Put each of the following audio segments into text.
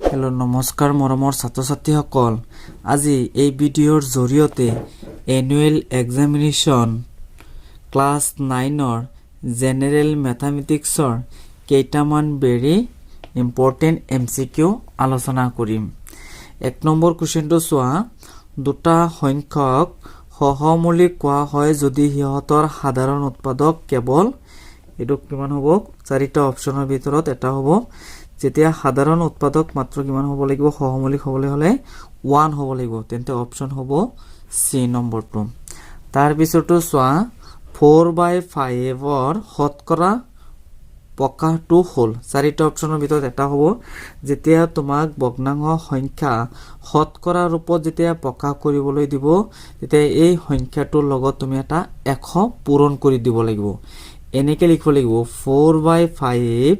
Hello' নমস্কাৰ মৰমৰ ছাত্ৰ ছাত্ৰীসকল আজি এই ভিডিঅ'ৰ জৰিয়তে এনুৱেল এক্সামিনেশ্যন ক্লাছ 9ৰ জেনেৰেল মেথামেটিক্সৰ কেইটামান ভেৰি ইম্পৰ্টেণ্ট এমচিকিউ আলোচনা কৰিম। 1 নম্বৰ কুৱেশ্যনটো চোৱা, দুটা সংখ্যক সহমৌলিক কোৱা হয় যদি সিহঁতৰ সাধাৰণ উৎপাদক কেৱল এইটো কিমান হ'ব, চাৰিটা অপশ্যনৰ ভিতৰত এটা হ'ব। যেতিয়া সাধাৰণ উৎপাদক মাত্ৰ কিমান হ'ব লাগিব, সহমৌলিক হ'বলৈ হ'লে 1 হ'ব লাগিব, তেন্তে অপশ্যন হ'ব চি নম্বৰটো। তাৰ পিছতো চোৱা, 4/5ৰ শতকৰা প্ৰকাশটো হ'ল, চাৰিটা অপশ্যনৰ ভিতৰত এটা হ'ব। যেতিয়া তোমাক ভগ্নাংশ সংখ্যা শতকৰা ৰূপত যেতিয়া প্ৰকাশ কৰিবলৈ দিব, তেতিয়া এই সংখ্যাটোৰ লগত তুমি এটা 100 পূৰণ কৰি দিব লাগিব। এনেকৈ লিখিব লাগিব 4/5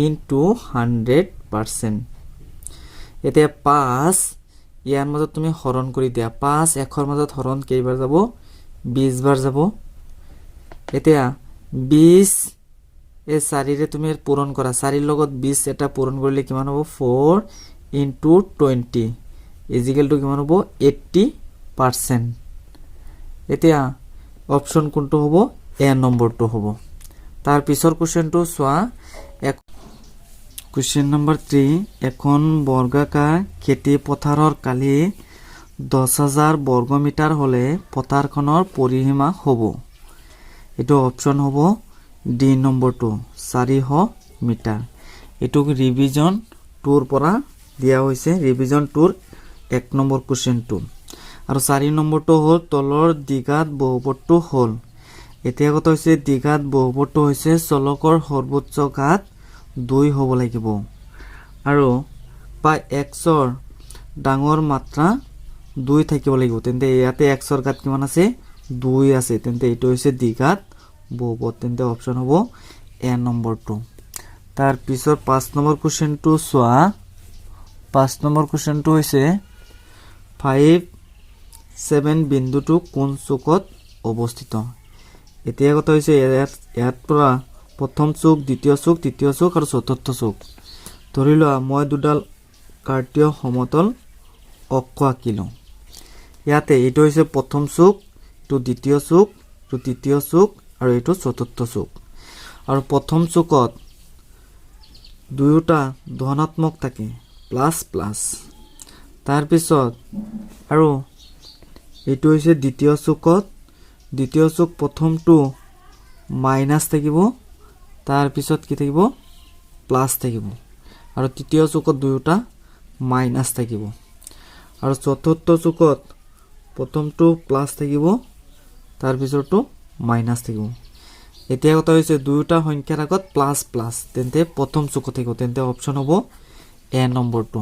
into 100%। এতিয়া 5 ইয়াৰ মাজত তুমি হৰণ কৰি দিয়া, 5 100ৰ মাজত হৰণ কেইবাৰ যাব, 20 বাৰ যাব। এতিয়া 20 এই 4ৰে তুমি পূৰণ কৰা, 4ৰ লগত 20 এটা পূৰণ কৰিলে কিমান হ'ব, 4 into 20 ইজিকেলটো কিমান হ'ব, 80%। এতিয়া অপশ্যন কোনটো হ'ব, এ নম্বৰটো হ'ব। তাৰ পিছৰ কুৱেশ্যনটো চোৱা, কুৱেশ্যন নম্বৰ 3, এখন বৰ্গাকাৰ খেতি পথাৰৰ কালি 10,000 বৰ্গমিটাৰ হ'লে পথাৰখনৰ পৰিসীমা হ'ব। এইটো অপশ্যন হ'ব ডি নম্বৰটো, 400 মিটাৰ। এইটো ৰিভিজন 2ৰ পৰা দিয়া হৈছে, ৰিভিজন 2ৰ 1 নম্বৰ কুৱেশ্যনটো। আৰু 4 নম্বৰটো হ'ল তলৰ দ্বিঘাত বহুপদটো হ'ল। এতিয়া কথা হৈছে দ্বিঘাত বহুপদটো হৈছে চলকৰ সৰ্বোচ্চ ঘাত 2 হ'ব লাগিব আৰু xৰ ডাঙৰ মাত্ৰা 2 থাকিব লাগিব। তেন্তে ইয়াতে xৰ ঘাত কিমান আছে, 2 আছে, তেন্তে এইটো হৈছে দ্বিঘাত বহুপদ, তেন্তে অপশ্যন হ'ব এ নম্বৰটো। তাৰ পিছত 5 নম্বৰ কুৱেশ্যনটো চোৱা, 5 নম্বৰ কুৱেশ্যনটো হৈছে 5, 7 বিন্দুটো কোন চুকত অৱস্থিত। এতিয়া কথা হৈছে ইয়াত পৰা প্ৰথম চুক, দ্বিতীয় চুক, তৃতীয় চুক আৰু চতুৰ্থ চুক। ধৰি লোৱা মই দুডাল কাৰ্তীয় সমতল অক্ষ আঁকিলো। ইয়াতে এইটো হৈছে প্ৰথম চুক, এইটো দ্বিতীয় চুক, এইটো তৃতীয় চুক আৰু এইটো চতুৰ্থ চুক। আৰু প্ৰথম চুকত দুয়োটা ধনাত্মক থাকে, প্লাছ প্লাছ। তাৰপিছত আৰু এইটো হৈছে দ্বিতীয় চুকত, দ্বিতীয় চুক প্ৰথমটো মাইনাছ থাকিব, তাৰপিছত কি থাকিব, প্লাছ থাকিব। আৰু তৃতীয় চুকত দুয়োটা মাইনাছ থাকিব। আৰু চতুৰ্থ চুকত প্ৰথমটো প্লাছ থাকিব, তাৰপিছতো মাইনাছ থাকিব। এতিয়া কথা হৈছে দুয়োটা সংখ্যাৰ আগত প্লাছ প্লাছ, তেন্তে প্ৰথম চুকত থাকিব, তেন্তে অপশ্যন হ'ব এ নম্বৰটো।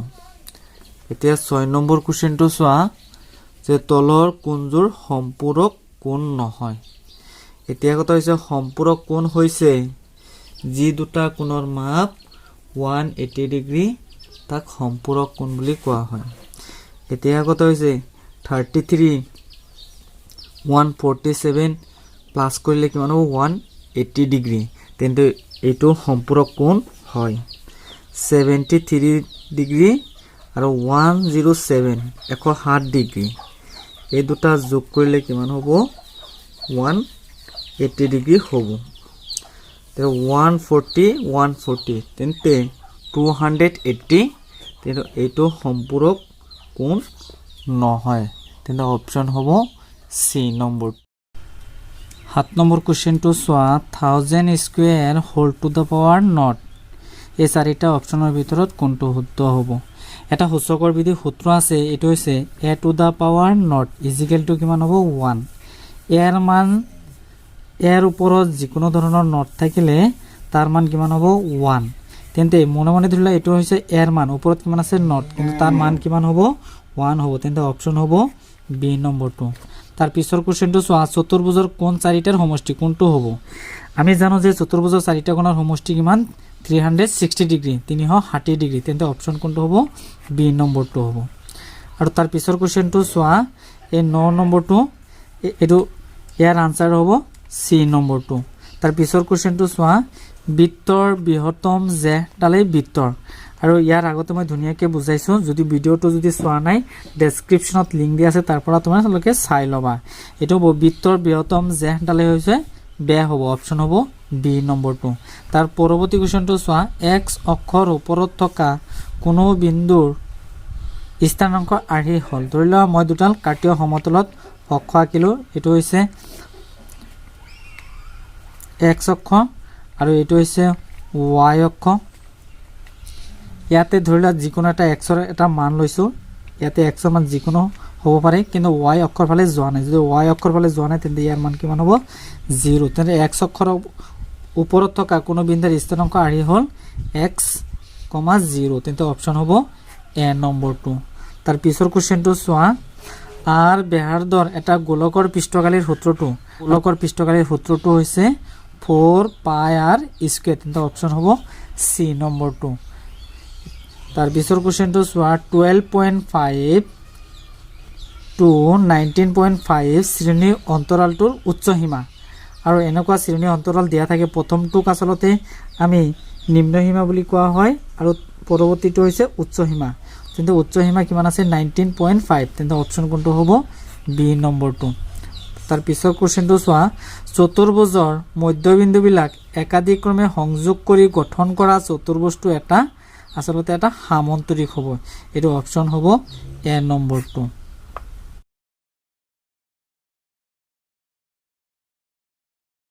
এতিয়া 6 নম্বৰ কুৱেশ্যনটো চোৱা, যে তলৰ কোনযোৰ সম্পূৰক কোণ নহয়। এতিয়া কথা হৈছে সম্পূৰক কোণ হৈছে যি দুটা কোণৰ মাপ 180 ডিগ্ৰী, তাক সম্পূৰক কোণ বুলি কোৱা হয়। এতিয়া কথা হৈছে 33 147 প্লাছ কৰিলে কিমান হ'ব, 180 ডিগ্ৰী, তেন্তে এইটো সম্পূৰক কোণ হয়। 73 ডিগ্ৰী আৰু 107 107 ডিগ্ৰী, এই দুটা যোগ কৰিলে কিমান হ'ব, 180 ডিগ্ৰী হ'ব। 140 140 তেন্তে 280, কিন্তু এইটো সম্পূৰক কোণ নহয়, তেন্তে অপশ্যন হ'ব চি নম্বৰ। 7 নম্বৰ কুৱেশ্যনটো চোৱা, 1000 square whole to the power not. এই চাৰিটা অপশ্যনৰ ভিতৰত কোনটো শুদ্ধ হ'ব। এটা সূচকৰ বিধি সূত্ৰ আছে, এইটো হৈছে এ টু দ্য পাৱাৰ নট ইজিকেলটো কিমান হ'ব, 1। ইয়াৰ মান ইয়াৰ ওপৰত যিকোনো ধৰণৰ নট থাকিলে তাৰ মান কিমান হ'ব, 1। তেন্তে মনে মনে ধৰিলে এইটো হৈছে ইয়াৰ মান, ওপৰত কিমান আছে নট, কিন্তু তাৰ মান কিমান হ'ব, 1 হ'ব, তেন্তে অপশ্যন হ'ব বি নম্বৰটো। তাৰ পিছৰ কুৱেশ্যনটো চোৱা, চতুৰ্ভুজৰ কোণ চাৰিটাৰ সমষ্টি কোনটো হ'ব। আমি জানো যে চতুৰ্ভুজৰ চাৰিটা কোণৰ সমষ্টি কিমান, 360 ডিগ্ৰী, 360 ডিগ্ৰী, তেন্তে অপশ্যন কোনটো হ'ব, বি নম্বৰটো হ'ব। আৰু তাৰ পিছৰ কুৱেশ্যনটো চোৱা, এই 9 নম্বৰটো, এইটো ইয়াৰ আনচাৰ হ'ব চি নম্বৰটো। তাৰ পিছৰ কুৱেশ্যনটো চোৱা, বৃত্তৰ বৃহত্তম জেহডালেই বৃত্তৰ আৰু ইয়াৰ আগতে মই ধুনীয়াকৈ বুজাইছোঁ যদি ভিডিঅ'টো যদি চোৱা নাই ডেছক্ৰিপশ্যনত লিংক দিয়া আছে তাৰ পৰা তোমালোকে চাই ল'বা এইটো বৃত্তৰ বৃহত্তম জেহডালে হৈছে বেয়া হ'ব অপশ্যন হ'ব বি নম্বৰটো তাৰ পৰৱৰ্তী কুৱেশ্যনটো চোৱা এক্স অক্ষৰ ওপৰত থকা কোনো বিন্দুৰ স্থানাংক আৰ্হি হ'ল ধৰি লোৱা মই দুডাল কাৰ্টীয় সমতলত অক্ষ আঁকিলোঁ এইটো হৈছে এক্স অক্ষ আৰু এইটো হৈছে ৱাই অক্ষ ইয়াতে ধৰি লোৱা যিকোনো এটা এক্সৰ এটা মান লৈছোঁ ইয়াতে এক্সৰ মান যিকোনো হ'ব পাৰে কিন্তু ৱাই অক্ষৰ ফালে যোৱা নাই যদি ৱাই অক্ষৰ ফালে যোৱা নাই তেন্তে ইয়াৰ মান কিমান হ'ব 0 তেন্তে এক্স অক্ষৰৰ ওপৰত থকা কোনো বিন্দুৰ স্থানাংক আৰ্হি হ'ল x, 0 তেন্তে অপশ্যন হ'ব এ নম্বৰটো তাৰ পিছৰ কুৱেশ্যনটো চোৱা আৰ ব্যাসাৰ্ধৰ এটা গোলকৰ পৃষ্ঠকালীৰ সূত্ৰটো হৈছে 4πr স্কয়াৰ তেন্তে অপশ্যন হ'ব সি নম্বৰটো তাৰ পিছৰ কুৱেশ্যনটো চোৱা 12.5 to 19.5 শ্ৰেণী অন্তৰালটোৰ উচ্চ সীমা আৰু এনেকুৱা শ্ৰেণী অন্তৰাল দিয়া থাকে প্ৰথমটোক আচলতে আমি নিম্ন সীমা বুলি কোৱা হয় আৰু পৰৱৰ্তীটো হৈছে উচ্চ সীমা তেন্তে উচ্চ সীমা কিমান আছে 19.5 তেন্তে অপশ্যন কোনটো হ'ব বি নম্বৰটো তাৰ পিছৰ কুৱেশ্যনটো চোৱা চতুৰ্ভুজৰ মধ্যবিন্দুবিলাক একাধিক্ৰমে সংযোগ কৰি গঠন কৰা চতুৰ্ভুজটো এটা আচলতে এটা সামন্তৰিক হ'ব এইটো অপশ্যন হ'ব এ নম্বৰটো